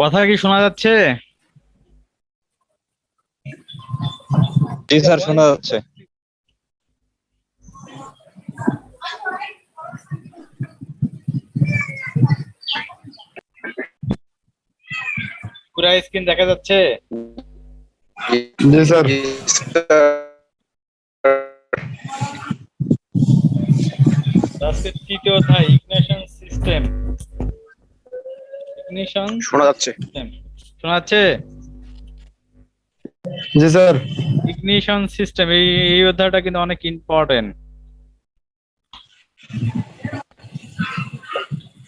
কথা কি শোনা যাচ্ছে? জি স্যার, শোনা যাচ্ছে। পুরা স্ক্রিন দেখা যাচ্ছে? জি স্যার। আজকে তৃতীয় অধ্যায় ইগনিশন সিস্টেম। ইগনিশন শোনা যাচ্ছে। সিস্টেম শোনা যাচ্ছে? জি স্যার। ইগনিশন সিস্টেম এই অধ্যায়টা কিন্তু অনেক ইম্পর্টেন্ট।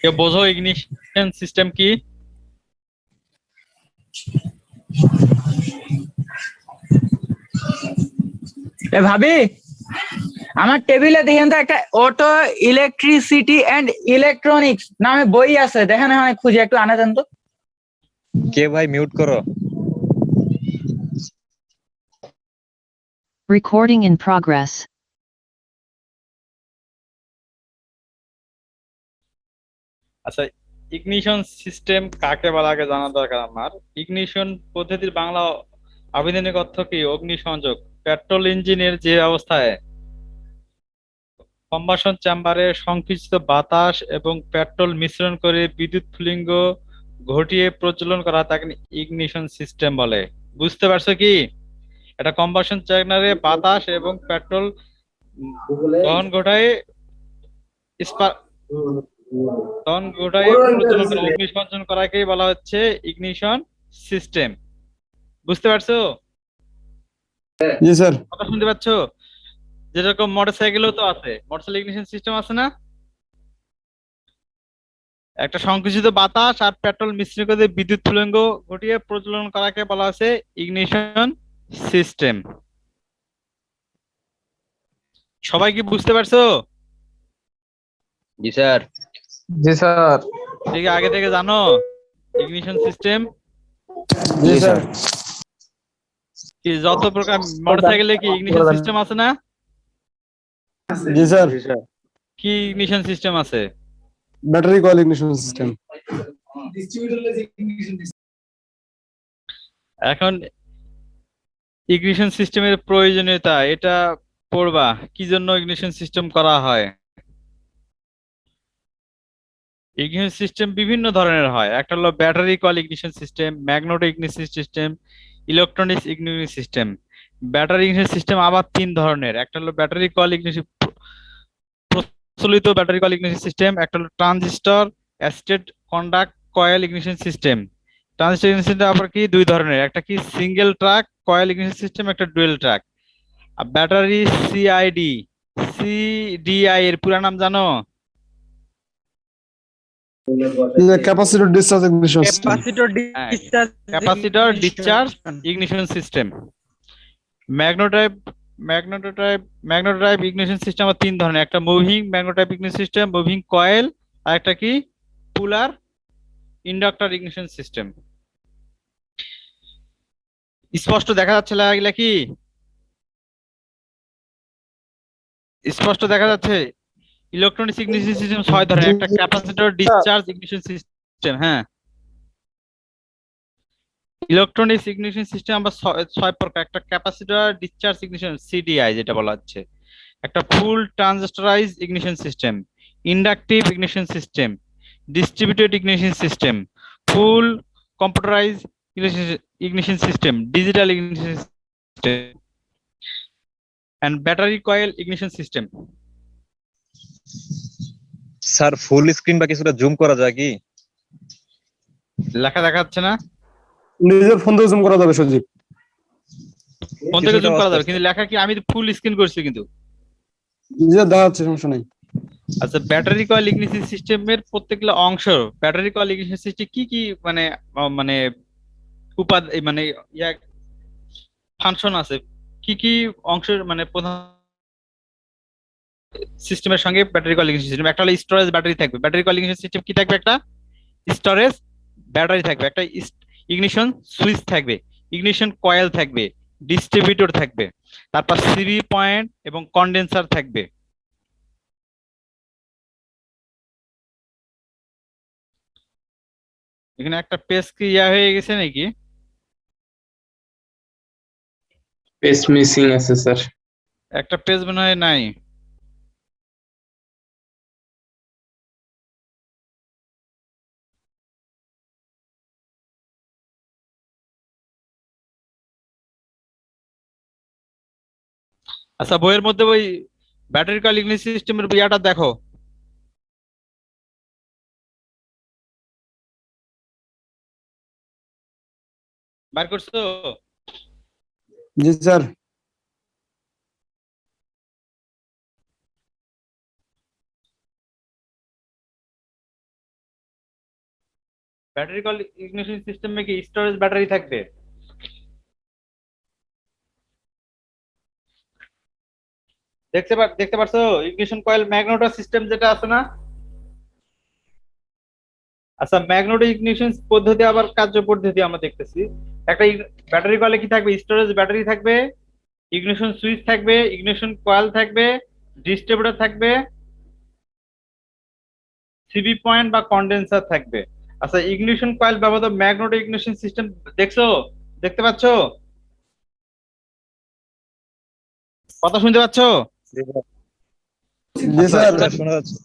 কেউ বোঝো ইগনিশন সিস্টেম কি? ভাবি আমার টেবিলে দেখেন তো একটা অটো ইলেকট্রিসিটি এন্ড ইলেকট্রনিক্স নামে বই আছে, দেখেন হয় খুঁজে একটু আনা দেন তো। কে ভাই, মিউট করো। Recording in progress. আচ্ছা, ইগনিশন সিস্টেম কাকে বলা আগে জানা দরকার আমার। ইগনিশন পদ্ধতির বাংলা আবিধানিক অর্থ কি? অগ্নিসংযোগ। পেট্রোল ইঞ্জিনের যে অবস্থায় কম্বাসন চেম্বারে সংকুচিত বাতাস এবং পেট্রোল মিশ্রণ করে বিদ্যুৎ স্ফুলিঙ্গ ঘটিয়ে প্রজ্বলন করা তাকে ইগনিশন সিস্টেম বলে। বুঝতে পারছো কি? এটা কম্বাসন চেম্বারে বাতাস এবং পেট্রোল দহন ঘটায় প্রজ্বলন করা, অগ্নিসংযোগ করাকেই বলা হচ্ছে ইগনিশন সিস্টেম। বুঝতে পারছো? জি স্যার। কথা শুনতে পাচ্ছো? যেরকম মোটরসাইকেলও তো আছে, মোটরসাইকেল ইগনিশন সিস্টেম আছে না? একটা সংকুচিত বাতাস আর পেট্রোল মিশ্রণ করে বিদ্যুৎ স্ফুলিঙ্গ ঘটিয়ে প্রজ্বলন করাকে বলা হচ্ছে ইগনিশন সিস্টেম। সবাই কি বুঝতে পারছো? জি স্যার। জি স্যার। ঠিক আগে থেকে জানো ইগনিশন সিস্টেম জি স্যার। কি? যত প্রকার মোটরসাইকেলে কি ইগনিশন সিস্টেম আছে না? জি স্যার। কি ইগনিশন সিস্টেম আছে? Battery coil ignition system. এখন ইগনিশন সিস্টেমের প্রয়োজনীয়তা এটা পড়বা, কি জন্য ইগনিশন সিস্টেম করা হয়। ইগনিশন সিস্টেম বিভিন্ন ধরনের হয়। একটা হলো battery coil ignition system, magnetic ignition system, electronics ignition system. Battery ignition system আবার তিন ধরনের। একটা হলো ব্যাটারি কয়েল ইগনিশন, প্রচলিত ব্যাটারি কয়েল ইগনিশন সিস্টেম। একটা হলো transistor assisted conduct coil ignition system. Transistor ignition system আবার কি দুই ধরনের, একটা কি single track coil ignition system, একটা ডুয়েল ট্র্যাক। আর ব্যাটারি সিআইডি সিডিআই এর পুরা নাম জানো? Capacitor discharge ignition system. Capacitor discharge ignition system. Magneto type magneto type magneto type ignition system তিন ধরনের। একটা moving magneto type ignition system, moving coil, আর একটা কি পুলার ইন্ডাক্টর ইগনিশন সিস্টেম। স্পষ্ট দেখা যাচ্ছে এগুলা কি? স্পষ্ট দেখা যাচ্ছে? ইলেকট্রনিক্স ইগনিশন সিস্টেম ছয় ধরনের। একটা ক্যাপাসিটর ডিসচার্জ ইগনিশন সিস্টেম। হ্যাঁ, ইলেকট্রনিক্স ইগনিশন সিস্টেম আমরা ছয় প্রকার। একটা ক্যাপাসিটর ডিসচার্জ ইগনিশন সিডিআই যেটা বলা হচ্ছে, একটা full transistorise ignition system, inductive ignition system, distributed ignition system, full computerise ignition system, digital ignition system, and battery coil ignition system. Sir, full screen বা কিছুটা জুম করা যায় কি? লেখা দেখা যাচ্ছে না? নিজের ফোন থেকে জুম করা যাবে সজীব। ফোন থেকে জুম করা যাবে, কিন্তু লেখা কি? আমি ফুল স্ক্রিন করছি কিন্তু। নিজে দেখা যাচ্ছে, সমস্যা নাই। আচ্ছা, ব্যাটারি কয়েল ইগনিশন সিস্টেমের প্রত্যেকটা অংশ, ব্যাটারি কয়েল ইগনিশন সিস্টেম কি কি মানে মানে মানে ইয়া ফাংশন আছে, কি কি অংশের মানে প্রধান সিস্টেমের সঙ্গে ব্যাটারি কয়েল ইগনিশন সিস্টেম। একটা হলো স্টোরেজ ব্যাটারি থাকবে। ব্যাটারি কয়েল ইগনিশন সিস্টেম কি থাকবে? একটা স্টোরেজ ব্যাটারি থাকবে, একটা ইগনিশন সুইচ থাকবে, ইগনিশন কয়েল থাকবে, ডিস্ট্রিবিউটর থাকবে, তারপর সিবি পয়েন্ট এবং কন্ডেন্সার থাকবে। এখানে একটা পেজ কি হয়ে গেছে নাকি? পেজ মিসিং আছে স্যার। একটা পেজ মনে হয় নাই। আচ্ছা, বইয়ের মধ্যে ওই ব্যাটারি কয়েল ইগনিশন সিস্টেমের ইয়াটা দেখো। বার করছো? জি স্যার। ব্যাটারি কয়েল ইগনিশন সিস্টেমে কি স্টোরেজ ব্যাটারি থাকবে? দেখতে পারছো ইগনিশন কয়েল ম্যাগনেটো সিস্টেম যেটা আছে না? আচ্ছা, ম্যাগনেটো ইগনিশন পদ্ধতি আবার কার্য পদ্ধতি আমরা দেখতেছি। একটা ব্যাটারি কয়েলে কি থাকবে? স্টোরেজ ব্যাটারি থাকবে, ইগনিশন সুইচ থাকবে, ইগনিশন কয়েল থাকবে, ডিস্ট্রিবিউটর থাকবে, সিবি পয়েন্ট বা কন্ডেন্সার থাকবে। আচ্ছা, ইগনিশন কয়েল ব্যবহৃত ম্যাগনেটো ইগনিশন সিস্টেম দেখছো? দেখতে পাচ্ছো? কথা শুনতে পাচ্ছো? জি স্যার। শোনা যাচ্ছে।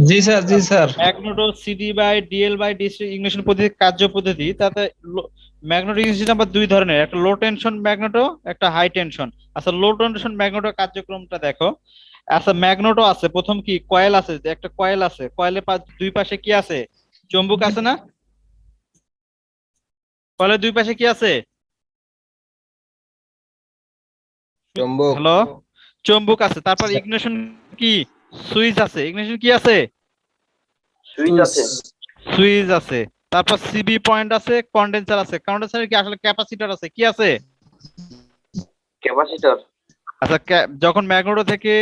জি স্যার, জি sir. Magneto CD by DL by DC ignition পদ্ধতি কার্য পদ্ধতি, তাতে ম্যাগনেটো ইগনিশন সিস্টেম আবার দুই ধরনের, একটা লো টেনশন ম্যাগনেটো, একটা হাই টেনশন। আচ্ছা, লো টেনশন ম্যাগনেটো কার্যক্রমটা দেখো। আচ্ছা, ম্যাগনেটো আছে, প্রথম কি কয়েল আছে, একটা কয়েল আছে, কয়েলের দুই পাশে কি আছে? চুম্বক আছে না? কয়েলের দুই পাশে কি আছে? চুম্বক। হ্যালো, চুম্বক আছে। তারপর ইগনিশন কি? সুইচ আছে। ইগনিশন কি আছে? সুইচ আছে। তারপর সিবি পয়েন্ট আছে, কন্ডেন্সার আছে। কন্ডেন্সারে কি আসলে ক্যাপাসিটর আছে? কি আছে? ক্যাপাসিটর। আচ্ছা, যখন ম্যাগনেটো থেকে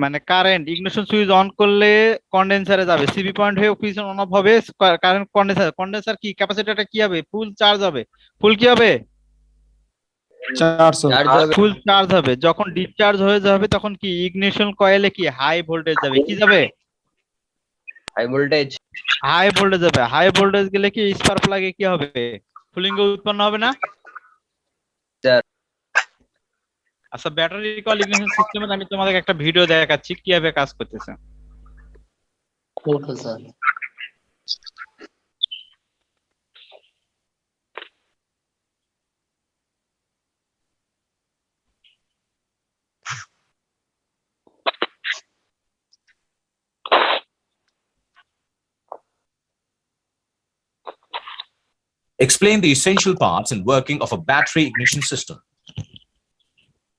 মানে কারেন্ট ইগনিশন সুইচ অন করলে কন্ডেন্সারে যাবে, সিবি পয়েন্ট হয়ে সুইচ অন অফ হবে, কারেন্ট কন্ডেন্সার কি ক্যাপাসিটরটা কি হবে? ফুল চার্জ হবে। ফুল কি হবে? 400। ফুল চার্জ হবে। যখন ডিসচার্জ হয়ে যাবে তখন কি ইগনিশন কয়েলে কি হাই ভোল্টেজ যাবে? কি যাবে? High voltage. হাই ভোল্টেজ যাবে। হাই ভোল্টেজ গেলে কি স্পার্ক প্লাগে কি হবে? কুলিং উৎপন্ন হবে না? স্যার। আচ্ছা, ব্যাটারি কয়েল ইগনিশন সিস্টেমে আমি তোমাদের একটা ভিডিও দেখাচ্ছি কিভাবে কাজ করতেছে। Okay sir. Explain the essential parts and working of a battery ignition system.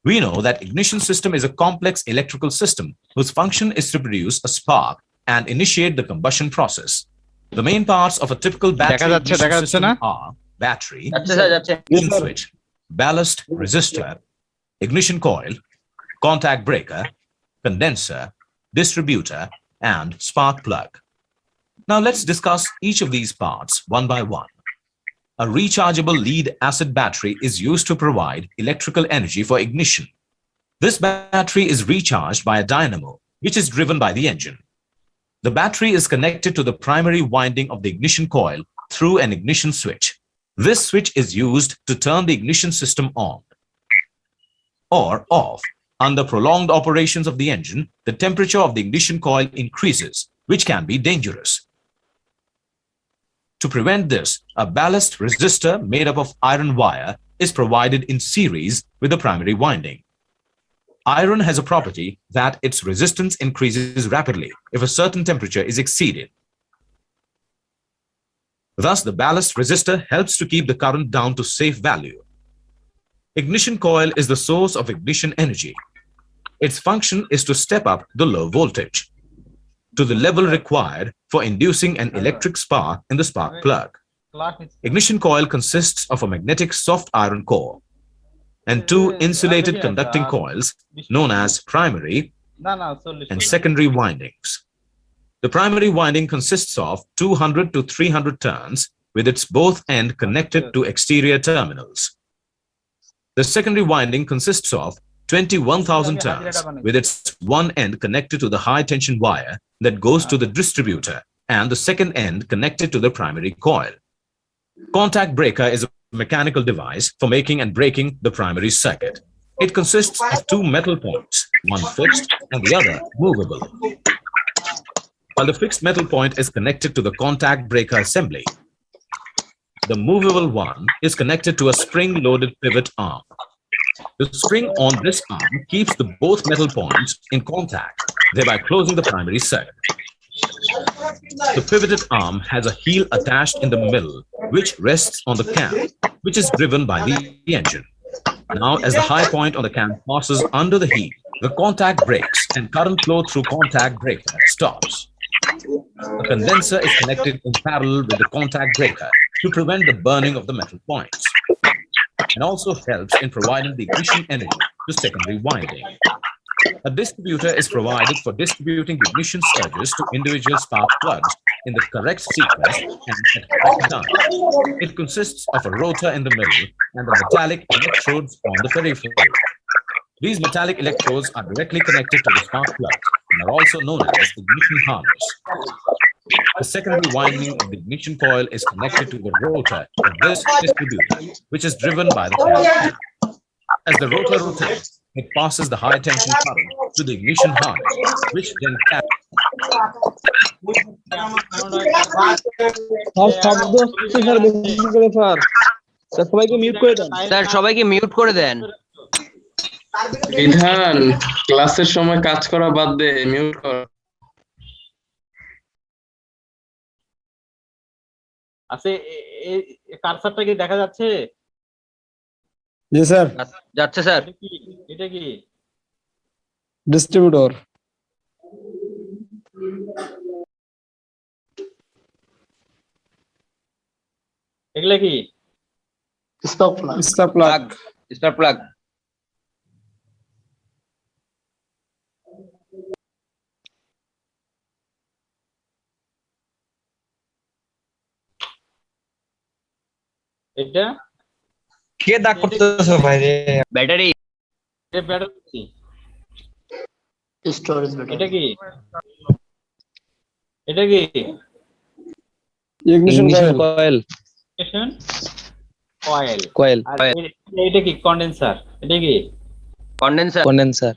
We know that ignition system is a complex electrical system whose function is to produce a spark and initiate the combustion process. The main parts of a typical battery ignition system are battery, ignition switch, ballast resistor, ignition coil, contact breaker, condenser, distributor, and spark plug. Now let's discuss each of these parts one by one. A rechargeable lead-acid battery is used to provide electrical energy for ignition. This battery is recharged by a dynamo, which is driven by the engine. The battery is connected to the primary winding of the ignition coil through an ignition switch. This switch is used to turn the ignition system on or off. Under prolonged operations of the engine, the temperature of the ignition coil increases, which can be dangerous. To prevent this, a ballast resistor made up of iron wire is provided in series with the primary winding. Iron has a property that its resistance increases rapidly if a certain temperature is exceeded. Thus, the ballast resistor helps to keep the current down to safe value. Ignition coil is the source of ignition energy. Its function is to step up the low voltage to the level required for inducing an electric spark in the spark plug. Ignition coil consists of a magnetic soft iron core and two insulated conducting coils known as primary and secondary windings. The primary winding consists of 200 to 300 turns with its both end connected to exterior terminals. The secondary winding consists of 21,000 turns with its one end connected to the high tension wire that goes to the distributor and the second end connected to the primary coil. Contact breaker is a mechanical device for making and breaking the primary circuit. It consists of two metal points, one fixed and the other movable. While the fixed metal point is connected to the contact breaker assembly, the movable one is connected to a spring-loaded pivot arm. The spring on this arm keeps the both metal points in contact, thereby closing the primary circuit. The pivoted arm has a heel attached in the middle, which rests on the cam, which is driven by the engine. Now, as the high point on the cam passes under the heel, the contact breaks and current flow through contact breaker stops. A condenser is connected in parallel with the contact breaker to prevent the burning of the metal points, and also helps in providing the ignition energy to secondary winding. A distributor is provided for distributing the ignition surges to individual spark plugs in the correct sequence and at correct time. It consists of a rotor in the middle and the metallic electrodes on the periphery. These metallic electrodes are directly connected to the spark plugs and are also known as the ignition harness. The secondary winding of the ignition coil is connected to the rotor of this distributor, which is driven by the cam. As the rotor rotates, it passes the high tension current to the ignition harness, which then sir সবাইকে mute করে দেন। বিধান ক্লাসের সময় কাজ করা বাদ দে, mute কর। আচ্ছা, এই কারসারটা কি দেখা যাচ্ছে? जी सर যাচ্ছে স্যার। এটা কি डिस्ट्रीब्यूटर এগুলা কি? इसका प्लग স্পার্ক প্লাগ। এটা কে দাগ করতেছো ভাই রে? ব্যাটারি। এটা ব্যাটারি। স্টোরেজ এটা কি? এটা কি? Ignition coil ignition coil। Coil আর এটা কি? কন্ডেন্সার। এটা কি? Condenser. Condenser.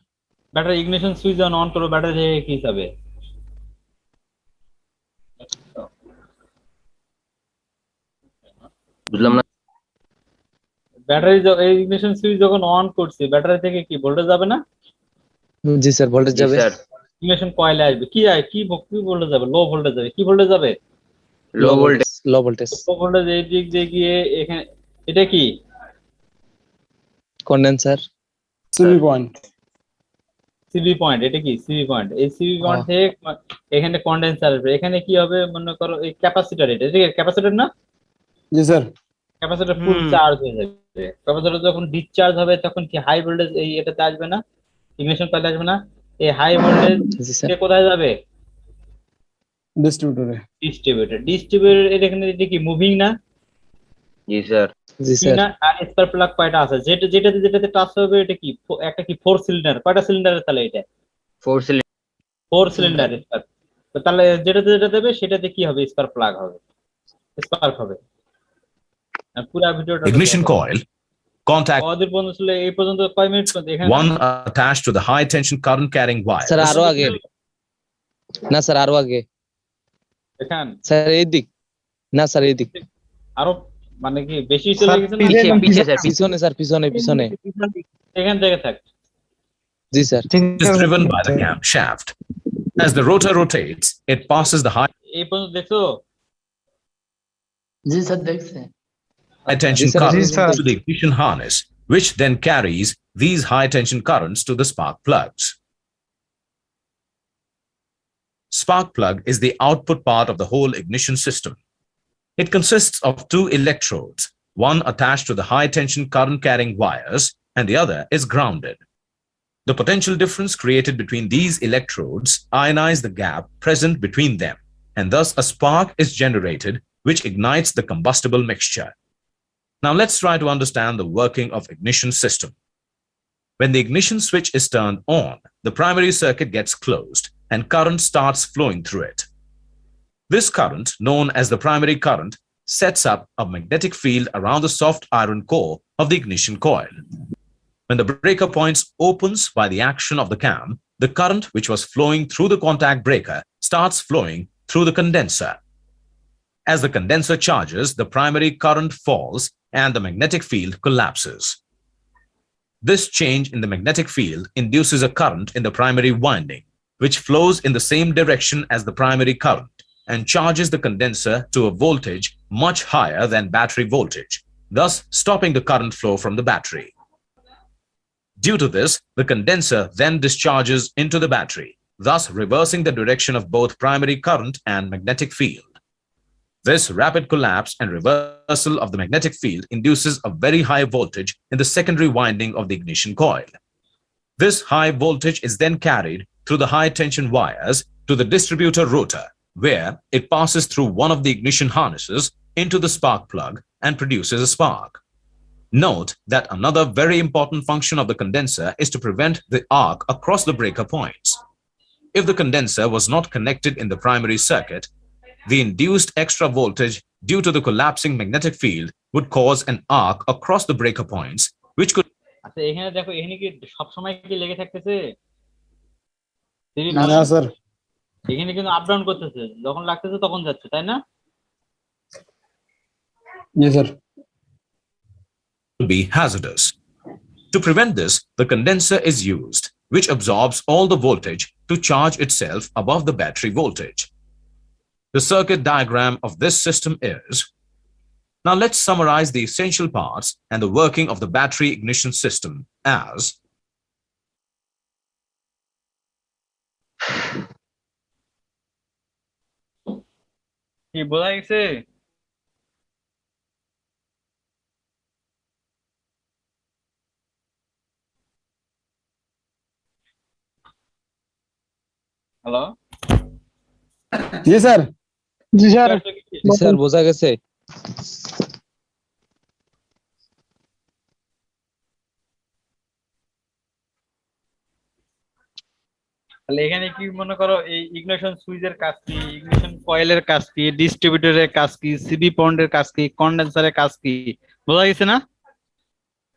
Battery ignition switch যখন অন করো, ব্যাটারি থেকে কি হবে? বুঝলাম না। ব্যাটারি ইগনিশন সুইচ যখন অন করছি, ব্যাটারি থেকে কি ভোল্টেজ যাবে না? জি স্যার, ভোল্টেজ যাবে। স্যার ইগনিশন কয়েলে আসবে কি? কি ভোল্টেজ যাবে? লো ভোল্টেজ যাবে। কি ভোল্টেজ যাবে? Low voltage. Low voltage. Low voltage এই দিক দিয়ে গিয়ে এখানে। এটা কি? Condenser. CB point CB point. এটা কি? CB point. এই সিবি পয়েন্ট থেকে এখানে কন্ডেন্সার আসবে। এখানে কি হবে মনে করো, এই ক্যাপাসিটর। এটা ঠিক আছে, ক্যাপাসিটর না? जी सर ক্যাপাসিটর ফুল চার্জ হয়ে যাবে। ক্যাপাসিটর যখন ডিসচার্জ হবে তখন কি হাই ভোল্টেজ এই এটাতে আসবে না? ইগনিশন কয়েলে আসবে না? এই হাই ভোল্টেজ জি স্যার। কোথায় যাবে? डिस्ट्रीब्यूटर है ডিস্ট্রিবিউটর এখানে। এটা কি মুভিং না? জি স্যার। জি কি স্যার। না? আর স্পার্ক প্লাগ কয়টা আছে? যেটাতে টাচ হবে এটা কি? একটা কি 4 সিলিন্ডার? কয়টা সিলিন্ডারের তাহলে এটা? 4 সিলিন্ডার। 4 cylinder spark. তো তাহলে যেটা দেবে সেটাতে কি হবে? স্পার্ক প্লাগ হবে, স্পার্ক হবে। আর পুরো ভিডিওটা Ignition coil, contact আমাদের পর্যন্ত ছিল এই পর্যন্ত। কয় মিনিট পর্যন্ত? এখানে one attached to the high tension current carrying wire. Sir আরো আগে না, স্যার আরো আগে। এখান স্যার এই দিক না, স্যার এই দিক। আরো মানে কি বেশি চলে গেছে না? পিছে পিছে স্যার। পিছনে স্যার, পিছনে পিছনে। এখান থেকে থাক। জি sir. Is driven by the cam shaft. As the rotor rotates, it passes the এই পর্যন্ত দেখছো? জি স্যার দেখছে। high tension Yes, sir. current Yes, sir. to the ignition harness, which then carries these high tension currents to the spark plugs. Spark plug is the output part of the whole ignition system. It consists of two electrodes, one attached to the high tension current carrying wires and the other is grounded. The potential difference created between these electrodes ionize the gap present between them, and thus a spark is generated which ignites the combustible mixture. Now let's try to understand the working of ignition system. When the ignition switch is turned on, the primary circuit gets closed and current starts flowing through it. This current, known as the primary current, sets up a magnetic field around the soft iron core of the ignition coil. When the breaker points opens by the action of the cam, the current which was flowing through the contact breaker starts flowing through the condenser. As the condenser charges, the primary current falls and the magnetic field collapses. This change in the magnetic field induces a current in the primary winding, which flows in the same direction as the primary current and charges the condenser to a voltage much higher than battery voltage, thus stopping the current flow from the battery. Due to this, the condenser then discharges into the battery, thus reversing the direction of both primary current and magnetic field. This rapid collapse and reversal of the magnetic field induces a very high voltage in the secondary winding of the ignition coil. This high voltage is then carried through the high tension wires to the distributor rotor, where it passes through one of the ignition harnesses into the spark plug and produces a spark. Note that another very important function of the condenser is to prevent the arc across the breaker points. If the condenser was not connected in the primary circuit, the induced extra voltage due to the collapsing magnetic field would cause an arc across the breaker points, which could আচ্ছা এখানে দেখো এখানে কি সব সময় কি লেগে থাকতেছে না স্যার এখানে কিন্তু আপ ডাউন করতেছে যখন লাগতেছে তখন যাচ্ছে তাই না জি sir be hazardous. To prevent this, the condenser is used, which absorbs all the voltage to charge itself above the battery voltage. The circuit diagram of this system is. Now let's summarize the essential parts and the working of the battery ignition system as. কি বোঝা গেছে hello জি sir জি sir sir বোঝা গেছে তাহলে এখানে কি মনে করো এই ইগনিশন সুইচের কাজ কি ইগনিশন কয়েলের কাজ কি ডিস্ট্রিবিউটরের কাজ কি সিবি পয়েন্টের কাজ কি কন্ডেন্সারের কাজ কি বোঝা গেছে না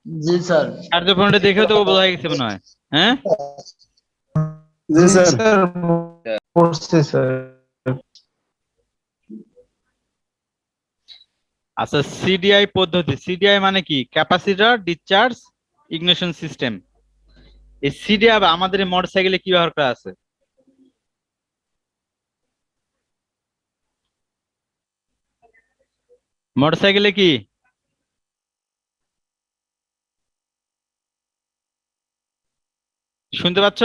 জি স্যার কার্য পয়েন্টে দেখেও তো বোঝা গেছে মনে হয় হ্যাঁ জি স্যার পড়ছে স্যার আচ্ছা সিডিআই পদ্ধতি সিডিআই মানে কি ক্যাপাসিটর ডিসচার্জ ইগনিশন সিস্টেম এই সিডিআই আমাদের মোটরসাইকেলে কি ব্যবহার করা আছে মোটরসাইকেলে কি শুনতে পাচ্ছ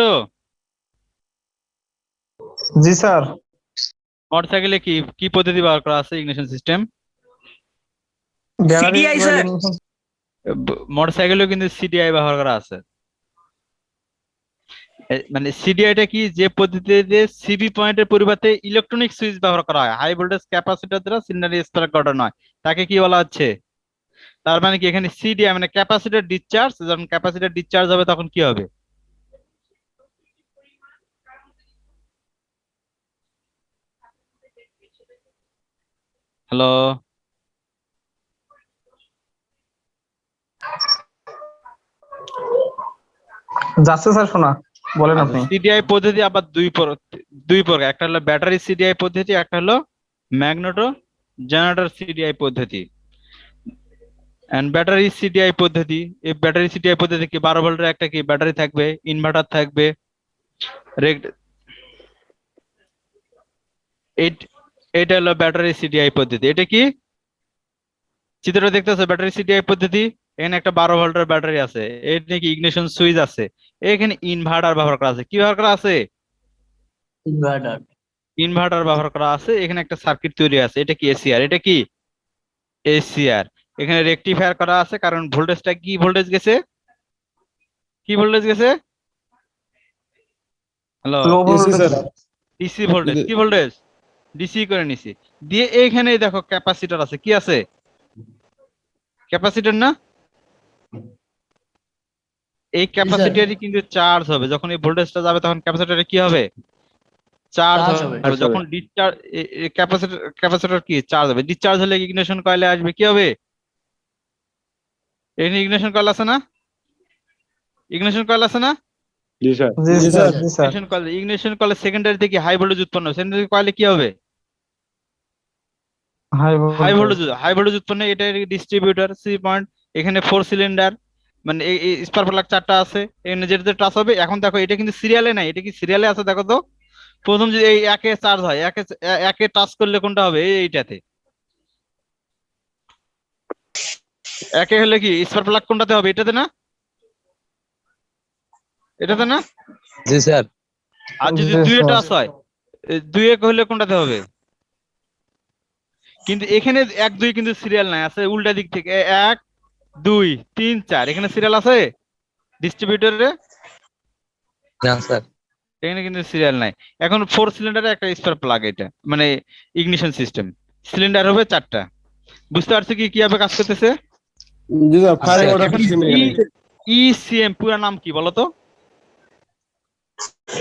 জি স্যার মোটরসাইকেলে কি কি পদ্ধতি ব্যবহার করা আছে ইগনিশন সিস্টেম সিডিআই স্যার মোটরসাইকেলেও কিন্তু সিডিআই ব্যবহার করা আছে মানে সিডিআইটা কি যে পদ্ধতিতে সিবি পয়েন্টের পরিবর্তে ইলেকট্রনিক সুইচ ব্যবহার করা হয় হাই ভোল্টেজ ক্যাপাসিটর দ্বারা সিগন্যাল স্পার্ক ঘটানো হয় তাকে কি বলা হচ্ছে তার মানে কি এখানে সিডিআই মানে ক্যাপাসিটর ডিসচার্জ যখন ক্যাপাসিটর ডিসচার্জ হবে তখন কি হবে হ্যালো যাচ্ছে স্যার শোনা বলেন আপনি সিডিআই পদ্ধতি আবার দুই প্রকার একটা হলো ব্যাটারি সিডিআই পদ্ধতি একটা হলো ম্যাগনেটো জেনারেটর সিডিআই পদ্ধতি এন্ড ব্যাটারি সিডিআই পদ্ধতি এই ব্যাটারি সিডিআই পদ্ধতি কি 12 ভোল্টের একটা কি ব্যাটারি থাকবে ইনভার্টার থাকবে এটা হলো ব্যাটারি সিডিআই পদ্ধতি এটা কি চিত্রটা দেখতেছো ব্যাটারি সিডিআই পদ্ধতি এখানে একটা 12 ভোল্টের ব্যাটারি আছে এখানে কি ইগনিশন সুইচ আছে এখানে ইনভার্টার ব্যবহার করা আছে কি ব্যবহার করা আছে ইনভার্টার ব্যবহার করা আছে এখানে একটা সার্কিট তৈরি আছে এটা কি এসিআর এটা কি এসিআর এখানে রেকটিফায়ার করা আছে কারণ ভোল্টেজটা কি ভোল্টেজ গেছে কি ভোল্টেজ গেছে হ্যালো ডিসি ভোল্টেজ কি ভোল্টেজ ডিসি করে নিছি দিয়ে এইখানে দেখো ক্যাপাসিটর আছে কি আছে ক্যাপাসিটর না এই ক্যাপাসিটরই কিন্তু চার্জ হবে যখন এই ভোল্টেজটা যাবে তখন ক্যাপাসিটরে কি হবে চার্জ Charge হবে হবে। যখন ডিসচার্জ ক্যাপাসিটর কি চার্জ হবে, ডিসচার্জ হলে ইগনিশন কয়েলে আসবে কি হবে, এখানে ইগনিশন কয়েল আছে না, ইগনিশন কয়েল আছে না, জি স্যার জি স্যার ইগনিশন কয়েলে সেকেন্ডারি থেকে হাই ভোল্টেজ উৎপন্ন, সেকেন্ডারি কয়েলে কি হবে, হাই ভোল্টেজ উৎপন্ন, এটা ডিস্ট্রিবিউটর সি পয়েন্ট, এখানে 4 সিলিন্ডার, মানে স্পার্ক প্লাগ 4টা আছে, এখানে যেটাতে টাচ হবে। এখন দেখো এটা কিন্তু সিরিয়ালে নাই, এটা কি সিরিয়ালে আছে দেখো তো, প্রথম যদি এই একে চার্জ হয়, একে টাচ করলে কোনটা হবে, এইটাতে একে হলে কি স্পার্ক প্লাগ কোনটাতে হবে, এটাতে না, এটাতে না। জি স্যার। আর যদি জি, দুইয়ে স্যার। টাচ হয়, 2 হলে কোনটাতে হবে, কিন্তু এখানে 1 2 কিন্তু সিরিয়াল নাই, আছে উল্টা দিক থেকে 1 2 3 4, এখানে সিরিয়াল আছে ডিস্ট্রিবিউটরে, না স্যার। এখানে কিন্তু সিরিয়াল নাই। এখন 4 সিলিন্ডারে একটা স্পার্ক প্লাগ, এটা মানে ইগনিশন সিস্টেম, সিলিন্ডার হবে 4টা। বুঝতে পারছো কি কিভাবে কাজ করতেছে? জি স্যার ফায়ার আচ্ছা, অর্ডার এখন সিস্টেম এখানে ইসিএম পুরো নাম কি বলো তো?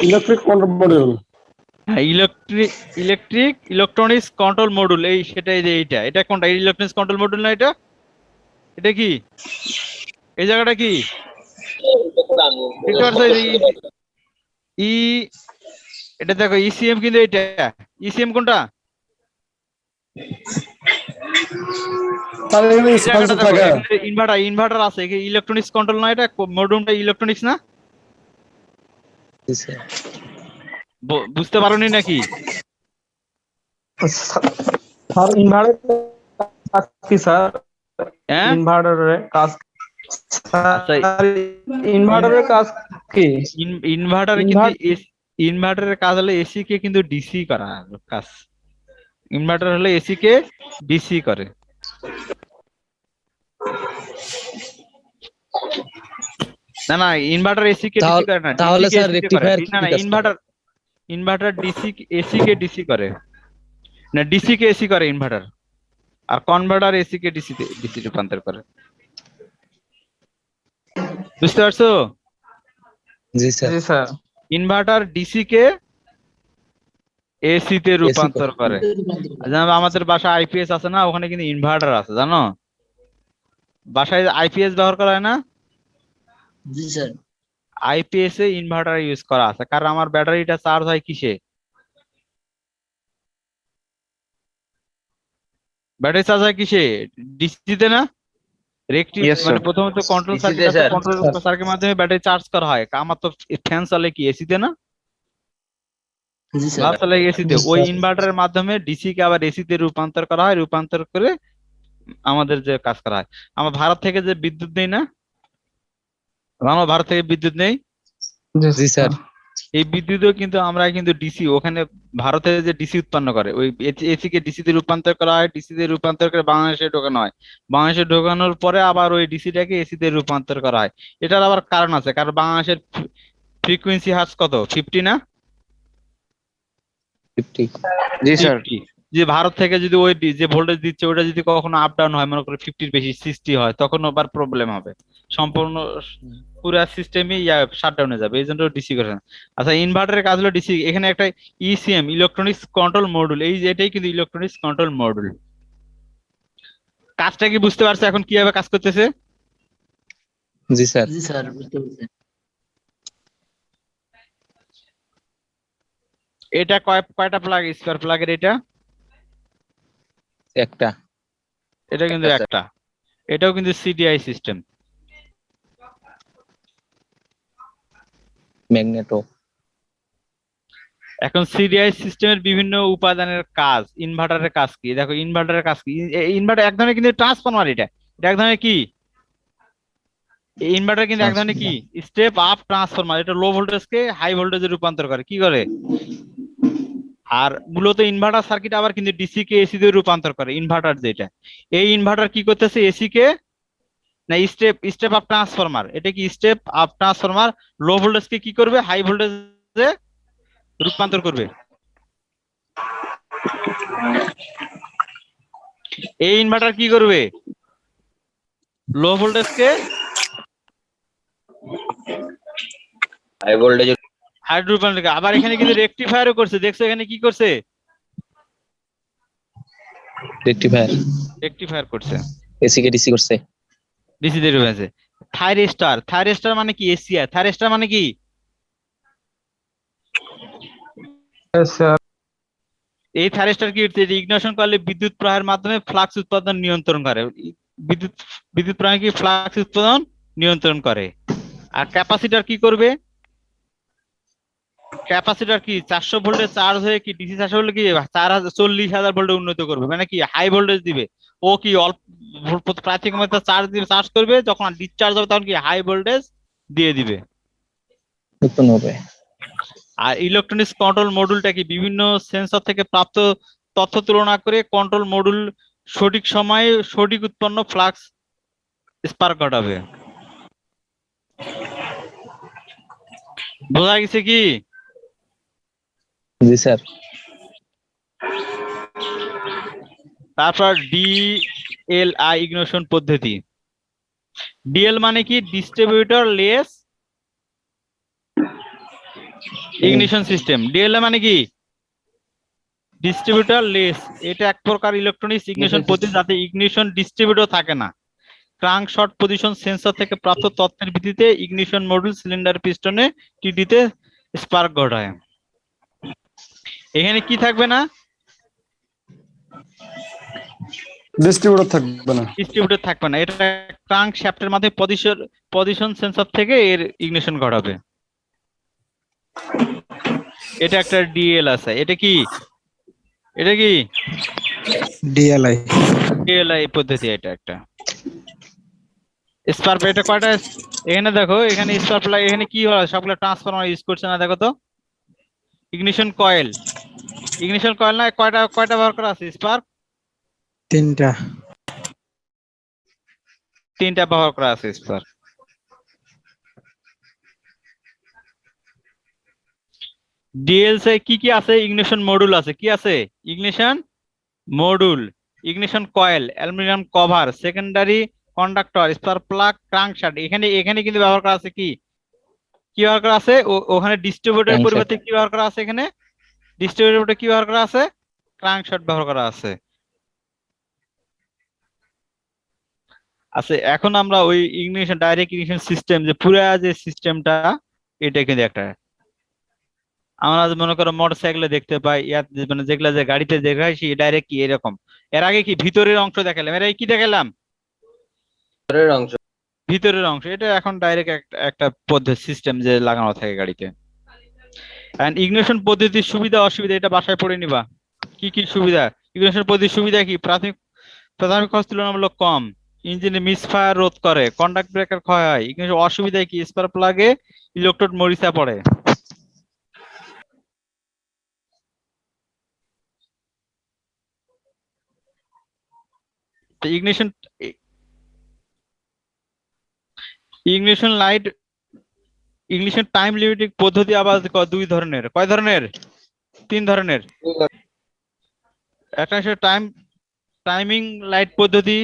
ইলেকট্রিক কন্ট্রোল মডিউল হ্যাঁ, ইলেকট্রনিক্স কন্ট্রোল মডিউল, এই সেটাই যে এটা কোনটা, ইলেকট্রনিক্স কন্ট্রোল মডিউল না, এটা কি এই জায়গাটা কি দেখতে পাচ্ছ, ই এটা দেখো ইসিএম, কিন্তু এটা ইসিএম কোনটা, তার এখানে সেন্সর থাকে ইনভার্টার আছে, ইলেকট্রনিক্স কন্ট্রোল না, এটা মডিউলটা ইলেকট্রনিক্স না, জি স্যার। বুঝতে পারোনি নাকি? স্যার ইনভার্টার কাজ কি স্যার? হ্যাঁ, ইনভার্টারের কাজ আচ্ছা, ইনভার্টারের কাজ কি? ইনভার্টারের কাজ হলো এসি কে কিন্তু ডিসি করা কাজ, ইনভার্টার হলে এসি কে ডিসি করে। না ইনভার্টার এসি কে ডিসি করে না, তাহলে DC কে স্যার AC কে করে। রেকটিফায়ার না ইনভার্টার ডিসি এসি কে ডিসি করে না, ডিসি কে এসি করে ইনভার্টার, আর কনভার্টার এসি কে ডিসি রূপান্তর করে। বুঝতে পারছো? জি স্যার। জি স্যার। ইনভার্টার ডিসি কে এসি তে রূপান্তর করে। যেমন আমাদের বাসায় আইপিএস আছে না, ওখানে কিন্তু ইনভার্টার আছে, জানো? বাসায় আইপিএস ব্যবহার করা হয় না, জি স্যার। আইপিএস এ ইনভার্টার ইউজ করা আছে, কারণ আমার ব্যাটারিটা চার্জ হয় কিসে, ব্যাটারি চার্জ হয় কিসে, ডিসিতে না। মানে প্রথমত কন্ট্রোল DC তে, স্যার। সার্কিটের মাধ্যমে ব্যাটারি চার্জ করা হয়। আমার তো ফ্যান চলে কি এসিতে না, জি স্যার। ভাব চলে এসিতে, ওই ইনভার্টারের মাধ্যমে ডিসি কে আবার এসিতে রূপান্তর করা হয়, রূপান্তর করে আমাদের যে কাজ করা হয়। আমার ভারত থেকে যে বিদ্যুৎ নেই না, আমার ভারত থেকে বিদ্যুৎ নেই, জি স্যার। এই বিদ্যুৎও কিন্তু আমরা কিন্তু ডিসি, ওখানে ভারতে যে ডিসি উৎপন্ন করে, ওই এসি কে ডিসি তে রূপান্তর করা হয়, ডিসি তে রূপান্তর করে বাংলাদেশে ঢোকানো হয়, বাংলাদেশে ঢোকানোর পরে আবার ওই ডিসিটাকে এসি তে রূপান্তর করা হয়। এটার আবার কারণ আছে, কারণ বাংলাদেশের ফ্রিকোয়েন্সি হার্টজ কত, 50 না? 50। জি স্যার। 50। যে ভারত থেকে যদি ওই যে ভোল্টেজ দিচ্ছে ওটা যদি কখনো আপ ডাউন হয়, মনে করো 50 বেশি 60 হয়, তখন আবার প্রবলেম হবে, সম্পূর্ণ পুরা সিস্টেমই শাটডাউনে যাবে, এই জন্য ডিসি করে না। আচ্ছা, ইনভার্টারের কাজ হলো ডিসি, এখানে একটা ইসিএম ইলেকট্রনিক্স কন্ট্রোল মডিউল, এই যে এটাই কিন্তু ইলেকট্রনিক্স কন্ট্রোল মডিউল। কাজটা কি বুঝতে পারছো এখন কিভাবে কাজ করতেছে? জি স্যার। জি স্যার, বুঝতে পেরেছি। এটা কয়টা প্লাগ, স্কয়ার প্লাগের এটা একটা। এটা কিন্তু একটা, একটা, এটাও কিন্তু সিডিআই সিস্টেম। ম্যাগনেটো। এখন সিডিআই সিস্টেমের বিভিন্ন উপাদানের কাজ, ইনভার্টারের কাজ কি দেখো, ইনভার্টারের কাজ কি, ইনভার্টার এক ধরনের কিন্তু ট্রান্সফরমার, এটা এক ধরনের কি, ইনভার্টার কিন্তু এক ধরনের কি স্টেপ আপ ট্রান্সফরমার, এটা লো ভোল্টেজ কে হাই ভোল্টেজে রূপান্তর করে, কি করে। আর মূলত ইনভার্টার সার্কিট আবার কিন্তু ডিসি কে এসি তে রূপান্তর করে, ইনভার্টার যেটা, এই ইনভার্টার কি করতেছে, এসি কে না স্টেপ আপ ট্রান্সফরমার, এটা কি step up transformer, low voltage কে কি করবে হাই ভোল্টেজে রূপান্তর করবে। এই ইনভার্টার কি করবে, লো ভোল্টেজ কে হাই ভোল্টেজ হাইড্রোপানিক, আবার এখানে কিন্তু রেকটিফায়ারও করছে, দেখছো এখানে কি করছে, রেক্টিফায়ার রেকটিফায়ার করছে, এসি কে ডিসি করছে। ডিসি তে রয়েছে। থাইরিস্টার, থাইরিস্টার মানে কি, এসিআই, থাইরিস্টার মানে কি, Yes, sir. এই থাইরিস্টার কি হচ্ছে, ইগনিশন করলে বিদ্যুৎ প্রবাহের মাধ্যমে ফ্লাক্স উৎপাদন নিয়ন্ত্রণ করে, বিদ্যুৎ বিদ্যুৎ প্রবাহ কি ফ্লাক্স উৎপাদন নিয়ন্ত্রণ করে। আর ক্যাপাসিটর কি করবে, ক্যাপাসিটর কি 400 ভোল্টে চার্জ হয়ে কি ডিসি 400 ভোল্টে কি 40,000 ভোল্টে উন্নত করবে, মানে কি হাই ভোল্টেজ দিবে, ও কি অল্প প্রাথমিক অবস্থায় চার্জ দিবে, চার্জ করবে, যখন ডিসচার্জ হবে তখন কি হাই ভোল্টেজ দিয়ে দিবে। উৎপন্ন হবে। আর ইলেকট্রনিক্স কন্ট্রোল মডিউলটা কি বিভিন্ন সেন্সর থেকে প্রাপ্ত তথ্য তুলনা করে কন্ট্রোল মডিউল সঠিক সময়ে সঠিক উৎপন্ন ফ্লাক্স স্পার্ক ঘটাবে। বোঝা গেছে কি? জি স্যার। তারপর ডিএলআই ইগনিশন পদ্ধতি। ডিএল মানে কি, distributor less ignition system. DL মানে কি, ডিস্ট্রিবিউটর লেস, এটা এক প্রকার ইলেকট্রনিক্স ইগনিশন পদ্ধতি যাতে ইগনিশন ডিস্ট্রিবিউটর থাকে না। ক্রাঙ্ক শট পজিশন সেন্সর থেকে প্রাপ্ত তথ্যের ভিত্তিতে ইগনিশন মডিউল সিলিন্ডার পিস্টনে টিটিতে স্পার্ক ঘটায়। এখানে কি থাকবে না, ডিস্ট্রিবিউটর থাকবে না, ডিস্ট্রিবিউটর থাকবে না, এটা ক্রাঙ্ক শ্যাফটের মাধ্যমে পজিশন সেন্সর থেকে এর ইগনিশন ঘটাবে। এটা একটা ডিএল আছে, এটা কি, এটা কি ডিএলআই। ডিএলআই পদ্ধতি, এটা একটা স্পার্ক। এটা কয়টা, এখানে দেখো, এখানে স্পার্ক প্লাগ, এখানে কি হয়, সবগুলো ট্রান্সফরমার ইউজ করছে না, দেখো তো। ইগনিশন কয়েল, ইগনিশন কয়েল না, কয়টা কয়টা ব্যবহার করা আছে, স্পার্ক তিনটা। তিনটা ব্যবহার করা আছে স্পার্ক। ডিএলসি কি কি আছে, ইগনিশন মডিউল আছে, কি আছে, ignition module, ignition coil, aluminium cover, secondary conductor, spark plug, crankshaft. এখানে এখানে কিন্তু ব্যবহার করা আছে কি, কি ব্যবহার করা আছে, ওখানে ডিস্ট্রিবিউটরের Crankshaft। পরিবর্তে কি ব্যবহার করা আছে, এখানে ডিস্ট্রিবিউটরে কি ব্যবহার করা আছে, ক্রাঙ্কশাফট ব্যবহার করা আছে। আচ্ছা, এখন আমরা ওই ইগনিশন ডাইরেক্ট ইগনিশন সিস্টেম, যে পুরা যে সিস্টেমটা, এটা কিন্তু একটা আমরা মনে করো মোটরসাইকেলে দেখতে পাই, মানে যেগুলা যে গাড়িতে দেখাই, সেই ডাইরেক্ট কি এরকম। এর আগে কি ভিতরের অংশ দেখালাম, এর আগে কি দেখালাম, ভিতরের অংশ। এটা এখন ডাইরেক্ট একটা পদ্ধতি সিস্টেম যে লাগানো থাকে গাড়িতে। এন্ড ইগনিশন পদ্ধতির সুবিধা অসুবিধা এটা বাসায় পড়ে নিবা, কি কি সুবিধা। ইগনিশন পদ্ধতির সুবিধা কি, প্রাথমিক খরচ তুলনামূলক কম, ইঞ্জিনে মিসফায়ার রোধ করে, কন্টাক্ট ব্রেকার ক্ষয় হয়। ইগনিশন অসুবিধা কি, স্পার্ক প্লাগে ইলেকট্রোড মরিচা পড়ে। Ignition ignition light ignition time limiting পদ্ধতি আবার দুই ধরনের, কয় ধরনের, তিন ধরনের। একটা হচ্ছে টাইমিং লাইট পদ্ধতি,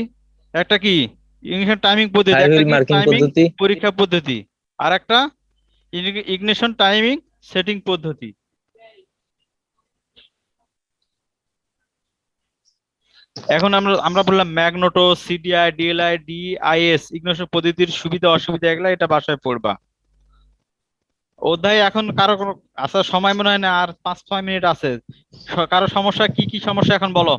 একটা কি ইগনিশন টাইমিং পদ্ধতি, High একটা wheel কি marking টাইমিং পদ্ধতি। পরীক্ষা পদ্ধতি, আর একটা ইগনিশন টাইমিং সেটিং পদ্ধতি। এখন আমরা বললাম magneto, CDI, DLI, DIS ignition পদ্ধতির সুবিধা অসুবিধা, এগুলা এটা বাসায় পড়বা। অধ্যায় এখন কারো কোনো আচ্ছা সময় মনে হয় না, আর 5-6 মিনিট আছে। কারো সমস্যা, কি কি সমস্যা এখন বলো,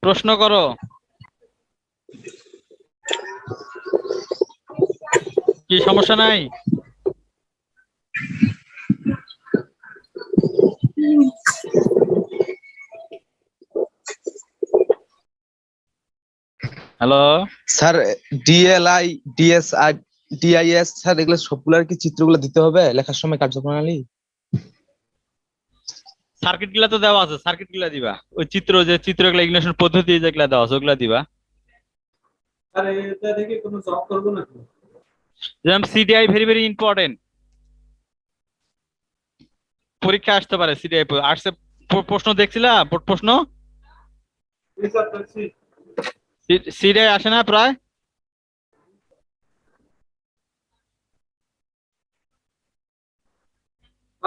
প্রশ্ন করো, কি সমস্যা নাই? Hello sir, DLI, DSI, DIS sir, এগুলো সবগুলার কি চিত্রগুলো দিতে হবে লেখার সময় কার্যপ্রণালী? সার্কিট গুলা তো দেওয়া আছে, সার্কিট গুলা দিবা, ওই চিত্রগুলো ইগনিশন পদ্ধতি যেগুলা দেওয়া আছে ওগুলা দিবা। আরে এটা দেখে কোনো জব করব না তো? যেমন সিডিআই ভেরি ভেরি ইম্পর্টেন্ট, পরীক্ষা আসতে পারে। সিডিআই আসছে, প্রশ্ন দেখছিলা, প্রশ্ন সিডিআই আসে না প্রায়।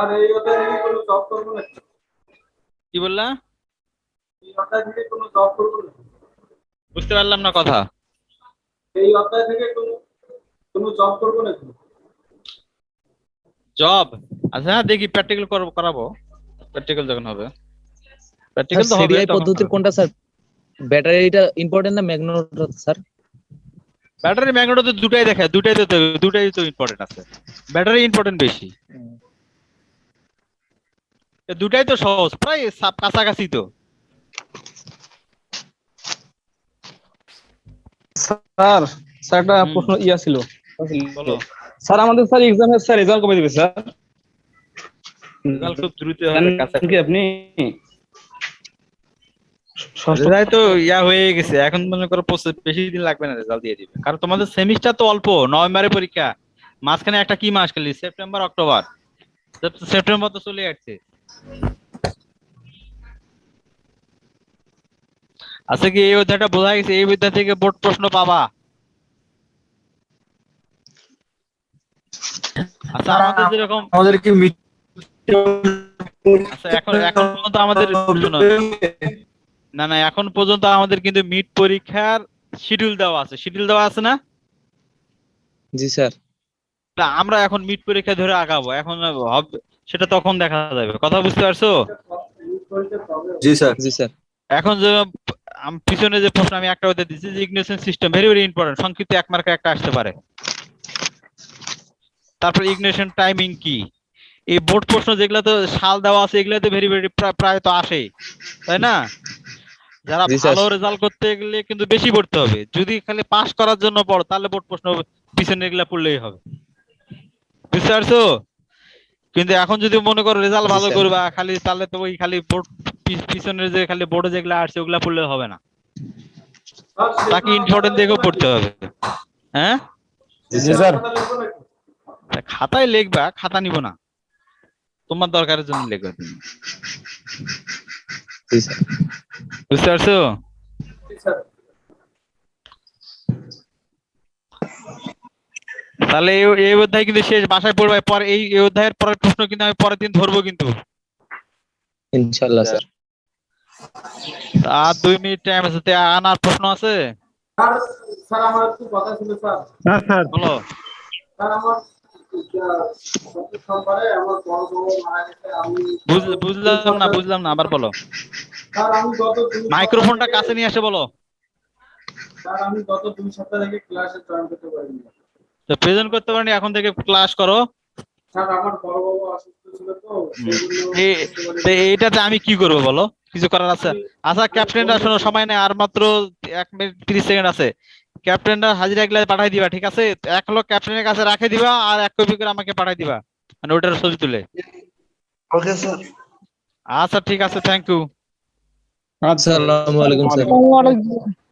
আর এই অধ্যায় থেকে কোনো জব করবো না, কি বললা? এই অধ্যায় থেকে কোনো জব করবো না, বুঝতে পারলাম না কথা। এই অধ্যায় থেকে কোনো জব করবো না। জব? আচ্ছা হ্যাঁ, দেখি প্র্যাকটিক্যাল করাবো, প্র্যাকটিক্যাল যখন হবে। প্র্যাকটিক্যাল তো হবে সিডিআই তখন পদ্ধতির করাবো। কোনটা স্যার, ব্যাটারিটা ইম্পর্টেন্ট না ম্যাগনেটটা স্যার? ব্যাটারি ম্যাগনেটো তো দুটাই তো ইম্পর্টেন্ট আছে, ব্যাটারি ইম্পর্টেন্ট বেশি। এ দুটাই তো সহজ, প্রায় কাছাকাছি তো। স্যার স্যার একটা প্রশ্ন ছিল, বলো। স্যার আমাদের স্যার এক্সামের স্যার রেজাল্ট কবে দিবে স্যার? রেজাল্ট খুব দ্রুত হবে, জানেন কাছাকাছি। কি আপনি? রেজাল্ট তো হয়ে গেছে, এখন মনে করো বেশি দিন লাগবে না, রেজাল্ট দিয়ে দিবে। কারণ তোমাদের সেমিস্টার তো অল্প, নভেম্বরে পরীক্ষা, মাঝখানে একটা কি মাস খালি, সেপ্টেম্বর অক্টোবর, সেপ্টেম্বর তো চলে যাচ্ছে। আচ্ছা কি এই অধ্যায়টা বোঝা গেছে? এই অধ্যায় থেকে বোর্ড প্রশ্ন পাবা? আচ্ছা আমাদের যেরকম, আমাদের কি আচ্ছা এখন পর্যন্ত আমাদের, শোনো, না এখন পর্যন্ত আমাদের কিন্তু মিড পরীক্ষার শিডিউল দেওয়া আছে না? জি স্যার। তা আমরা এখন মিড পরীক্ষা ধরে আগাবো, এখন সেটা তখন দেখা যাবে। কথা বুঝতে পারছো? জি স্যার। জি স্যার। এখন যে পিছনে যে প্রশ্ন আমি একটা ওদের দিচ্ছি, যে ignition system very very important, সংক্ষিপ্ত 1 মার্কে একটা আসতে পারে। তারপর ইগনিশন টাইমিং কি, এই বোর্ড প্রশ্ন যেগুলো তো সাল দেওয়া আছে, এগুলো তো ভেরি ভেরি প্রায় তো আসে, তাই না? যারা জি স্যার। ভালো রেজাল্ট করতে গেলে কিন্তু বেশি পড়তে হবে, যদি খালি পাস করার জন্য পড়ো তাহলে বোর্ড প্রশ্ন পিছনে এগুলা পড়লেই হবে। বুঝতে পারছো? কিন্তু এখন যদি মনে করো রেজাল্ট জি ভালো স্যার। করবা খালি, তাহলে তো ওই খালি বোর্ড পিছনের যে খালি বোর্ডে যেগুলো আসছে ওগুলা পড়লে হবে না, বাকি ইম্পর্টেন্ট দেখেও পড়তে হবে। হ্যাঁ, জি স্যার। তা খাতায় লিখবা, খাতা নিব না, তোমার দরকারের জন্য লিখবা তুমি। জি স্যার। বুঝতে পারছো? তাহলে এই অধ্যায় কিন্তু শেষ, বাসায় পড়বে। পরে এই অধ্যায়ের পরের প্রশ্ন কিন্তু আমি পরের দিন ধরবো কিন্তু। ইনশাআল্লাহ স্যার। আর 2 মিনিট টাইম আছে, তে আনার প্রশ্ন আছে? স্যার আমার একটু কথা ছিল স্যার। হ্যাঁ স্যার। বলো। স্যার আমার সোমবারে আমার বড় বড় মারা গেছে, আমি বুঝলাম না, আবার বলো। স্যার আমি গত 2 মাইক্রোফোনটা কাছে নিয়ে এসে বলো। স্যার আমি গত 2 সপ্তাহ থেকে ক্লাসে জয়েন করতে পারিনি। তো প্রেজেন্ট করতে পারেনি, এখন থেকে ক্লাস করো। স্যার আমার বড় বাবু অসুস্থ ছিল তো তো এইটাতে আমি কি করবো বলো? কিছু করার আছে? আচ্ছা ক্যাপ্টেনরা শোনো, সময় নেই আর মাত্র 1 মিনিট 30 সেকেন্ড আছে। ক্যাপ্টেনরা হাজিরা গেলে পাঠাই দিবা, ঠিক আছে? 1 লোক ক্যাপ্টেনের কাছে রাখে দিবা, আর 1 কপি করে আমাকে পাঠাই দিবা, মানে ওটার ছবি তুলে। Okay sir. আচ্ছা ঠিক আছে, থ্যাংক ইউ। আসসালামু আলাইকুম স্যার।